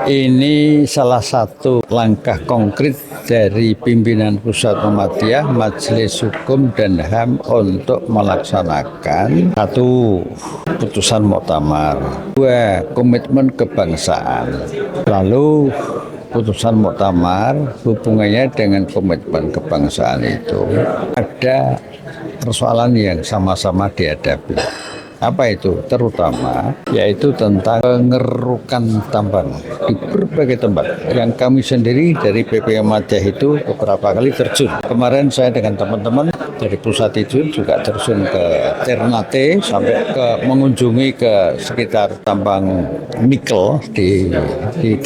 Ini salah satu langkah konkret dari pimpinan Pusat Muhammadiyah Majelis Hukum dan HAM untuk melaksanakan satu putusan muktamar, dua komitmen kebangsaan, lalu putusan muktamar hubungannya dengan komitmen kebangsaan itu ada persoalan yang sama-sama dihadapi. Apa itu? Terutama yaitu tentang pengerukan tambang di berbagai tempat. Yang kami sendiri dari PP Muhammadiyah itu beberapa kali terjun. Kemarin saya dengan teman-teman dari pusat itu juga terjun ke Ternate sampai ke mengunjungi ke sekitar tambang nikel di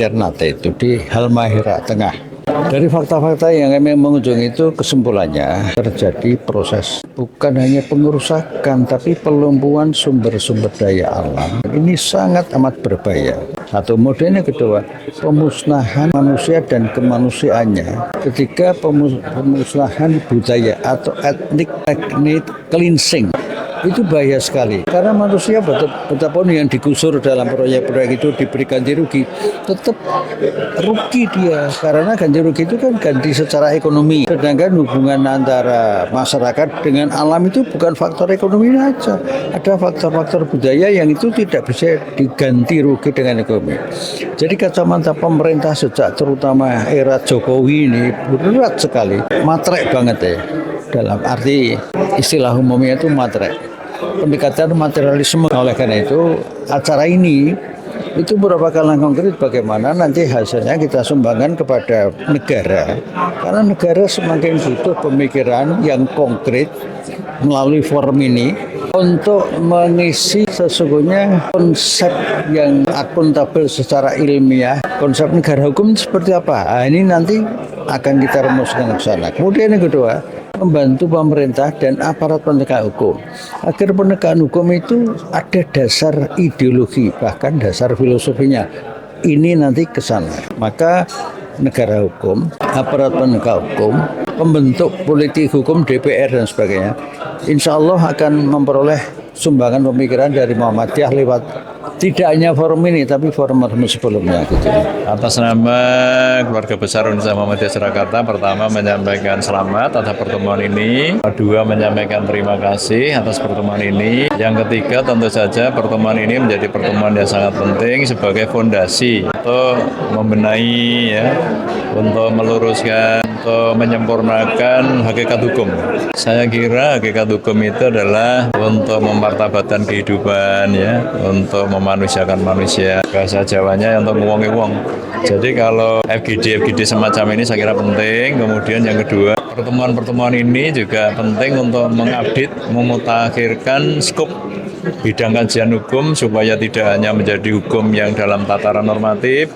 Ternate itu di Halmahera Tengah. Dari fakta-fakta yang kami mengunjungi itu kesimpulannya terjadi proses bukan hanya pengerusakan tapi pelumpuhan sumber-sumber daya alam. Ini sangat amat berbahaya. Satu modelnya, kedua pemusnahan manusia dan kemanusiaannya. Ketiga pemusnahan budaya atau ethnic cleansing. Itu bahaya sekali karena manusia betapapun yang digusur dalam proyek-proyek itu diberi ganti rugi, tetap rugi dia karena ganti rugi itu kan ganti secara ekonomi, sedangkan hubungan antara masyarakat dengan alam itu bukan faktor ekonomi saja, ada faktor-faktor budaya yang itu tidak bisa diganti rugi dengan ekonomi. Jadi kacamata pemerintah sejak terutama era Jokowi ini berat sekali, matrek banget ya, dalam arti istilah umumnya itu matrek, pendekatan materialisme. Oleh karena itu acara ini itu merupakan langkah konkret bagaimana nanti hasilnya kita sumbangkan kepada negara, karena negara semakin butuh pemikiran yang konkret melalui forum ini untuk mengisi sesungguhnya konsep yang akuntabel secara ilmiah. Konsep negara hukum seperti apa? Nah, ini nanti akan kita rumuskan ke sana. Kemudian yang kedua, membantu pemerintah dan aparat penegak hukum agar penegakan hukum itu ada dasar ideologi, bahkan dasar filosofinya. Ini nanti ke sana. Maka negara hukum, aparat penegak hukum, pembentuk politik hukum, DPR dan sebagainya, insya Allah akan memperoleh sumbangan pemikiran dari Muhammadiyah lewat tidak hanya forum ini, tapi forum-forum sebelumnya. Gitu. Atas nama keluarga besar Universitas Muhammadiyah Surakarta, pertama menyampaikan selamat atas pertemuan ini, kedua menyampaikan terima kasih atas pertemuan ini, yang ketiga tentu saja pertemuan ini menjadi pertemuan yang sangat penting sebagai fondasi untuk membenahi, untuk meluruskan, untuk menyempurnakan hakikat hukum. Saya kira hakikat hukum itu adalah untuk memartabatkan kehidupan, untuk memanusiakan manusia. Bahasa Jawanya untuk nguwongi wong. Jadi kalau FGD semacam ini saya kira penting. Kemudian yang kedua, pertemuan-pertemuan ini juga penting untuk mengupdate, memutakhirkan skop bidang kajian hukum supaya tidak hanya menjadi hukum yang dalam tataran normatif,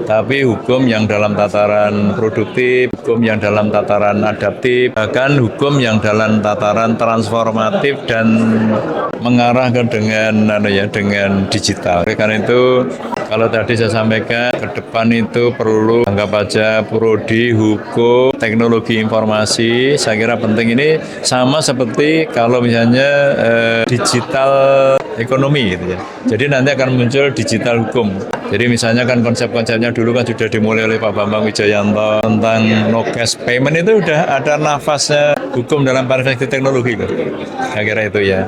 tapi hukum yang dalam tataran produktif, hukum yang dalam tataran adaptif, bahkan hukum yang dalam tataran transformatif dan mengarah ke dengan digital. Karena itu kalau tadi saya sampaikan ke depan itu perlu anggap aja prodi hukum teknologi informasi, saya kira penting. Ini sama seperti kalau misalnya digital ekonomi gitu ya. Jadi nanti akan muncul digital hukum. Jadi misalnya kan konsep-konsepnya dulu kan sudah dimulai oleh Pak Bambang Wijayanto tentang no cash payment, itu udah ada nafasnya hukum dalam perspektif teknologi loh. Saya kira itu ya.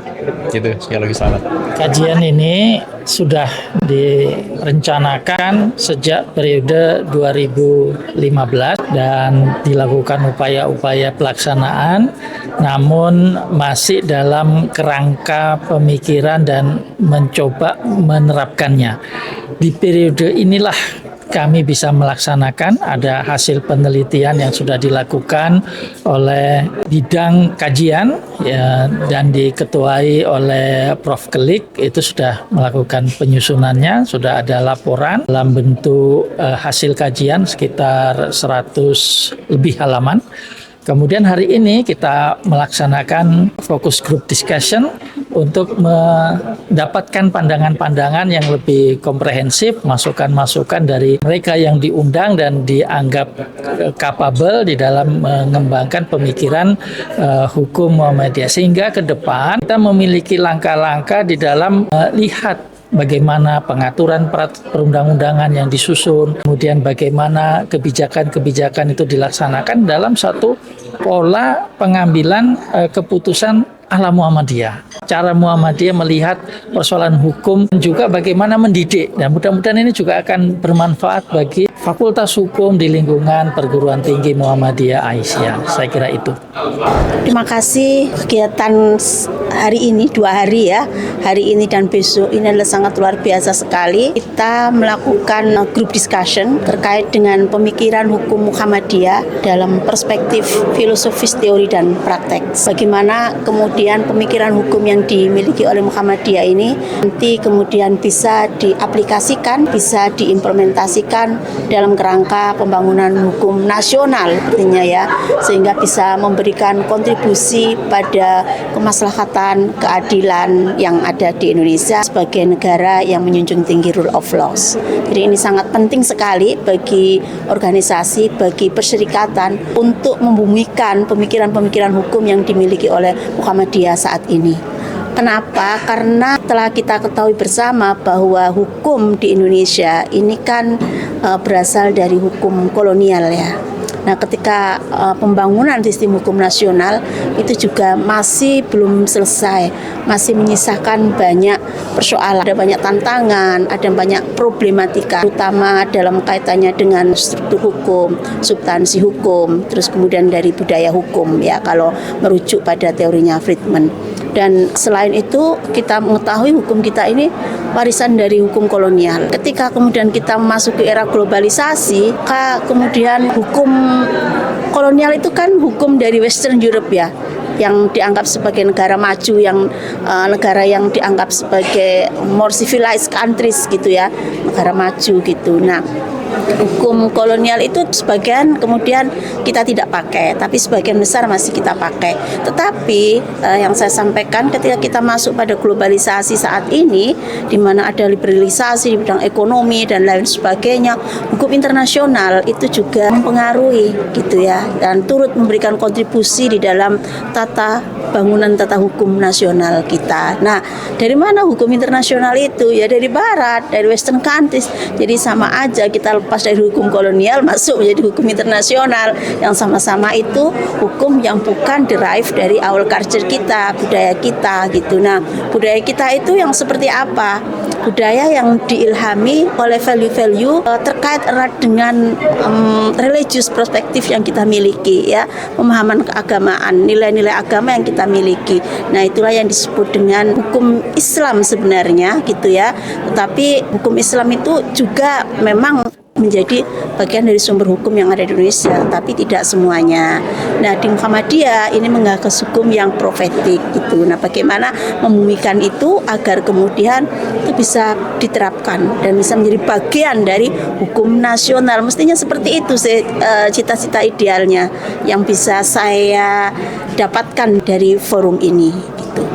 Gitu, sekali lagi selamat. Kajian ini sudah direncanakan sejak periode 2015 dan dilakukan upaya-upaya pelaksanaan, namun masih dalam kerangka pemikiran dan mencoba menerapkannya. Di periode inilah kami bisa melaksanakan, ada hasil penelitian yang sudah dilakukan oleh bidang kajian dan diketuai oleh Prof. Kelik, itu sudah melakukan penyusunannya, sudah ada laporan dalam bentuk hasil kajian sekitar 100 lebih halaman. Kemudian hari ini kita melaksanakan focus group discussion untuk mendapatkan pandangan-pandangan yang lebih komprehensif, masukan-masukan dari mereka yang diundang dan dianggap capable di dalam mengembangkan pemikiran hukum Muhammadiyah. Sehingga ke depan kita memiliki langkah-langkah di dalam lihat bagaimana pengaturan perundang-undangan yang disusun, kemudian bagaimana kebijakan-kebijakan itu dilaksanakan dalam satu pola pengambilan keputusan ala Muhammadiyah. Cara Muhammadiyah melihat persoalan hukum juga bagaimana mendidik, dan mudah-mudahan ini juga akan bermanfaat bagi Fakultas Hukum di lingkungan Perguruan Tinggi Muhammadiyah Aisyah. Saya kira itu. Terima kasih. Kegiatan hari ini 2 hari ya, hari ini dan besok ini adalah sangat luar biasa sekali. Kita melakukan group discussion terkait dengan pemikiran hukum Muhammadiyah dalam perspektif filosofis, teori dan praktek. Bagaimana kemudian pemikiran hukum yang dimiliki oleh Muhammadiyah ini nanti kemudian bisa diaplikasikan, bisa diimplementasikan dalam kerangka pembangunan hukum nasional artinya ya, sehingga bisa memberikan kontribusi pada kemaslahatan, keadilan yang ada di Indonesia sebagai negara yang menjunjung tinggi rule of laws. Jadi ini sangat penting sekali bagi organisasi, bagi perserikatan untuk membumikan pemikiran-pemikiran hukum yang dimiliki oleh Muhammadiyah saat ini. Kenapa? Karena telah kita ketahui bersama bahwa hukum di Indonesia ini kan berasal dari hukum kolonial ya. Nah, ketika pembangunan sistem hukum nasional itu juga masih belum selesai, masih menyisakan banyak persoalan, ada banyak tantangan, ada banyak problematika, terutama dalam kaitannya dengan struktur hukum, substansi hukum, terus kemudian dari budaya hukum ya, kalau merujuk pada teorinya Friedman. Dan selain itu kita mengetahui hukum kita ini warisan dari hukum kolonial. Ketika kemudian kita masuk ke era globalisasi, kemudian hukum kolonial itu kan hukum dari Western Europe ya, yang dianggap sebagai negara maju, yang negara yang dianggap sebagai more civilized countries gitu ya, negara maju gitu. Nah, hukum kolonial itu sebagian kemudian kita tidak pakai, tapi sebagian besar masih kita pakai. Tetapi yang saya sampaikan, ketika kita masuk pada globalisasi saat ini, di mana ada liberalisasi di bidang ekonomi dan lain sebagainya, hukum internasional itu juga mempengaruhi gitu ya, dan turut memberikan kontribusi di dalam bangunan tata hukum nasional kita. Nah, dari mana hukum internasional itu? Ya dari Barat, dari Western countries. Jadi sama aja kita lepas dari hukum kolonial masuk menjadi hukum internasional yang sama-sama itu hukum yang bukan derive dari our culture kita, budaya kita gitu. Nah, budaya kita itu yang seperti apa? Budaya yang diilhami oleh value-value terkait erat dengan religious perspektif yang kita miliki ya, pemahaman keagamaan, nilai-nilai agama yang kita miliki. Nah, itulah yang disebut dengan hukum Islam sebenarnya gitu ya. Tetapi hukum Islam itu juga memang menjadi bagian dari sumber hukum yang ada di Indonesia, tapi tidak semuanya. Nah, di Muhammadiyah ini menggagas hukum yang profetik gitu. Nah, bagaimana membumikan itu agar kemudian itu bisa diterapkan dan bisa menjadi bagian dari hukum nasional. Mestinya seperti itu cita-cita idealnya yang bisa saya dapatkan dari forum ini gitu.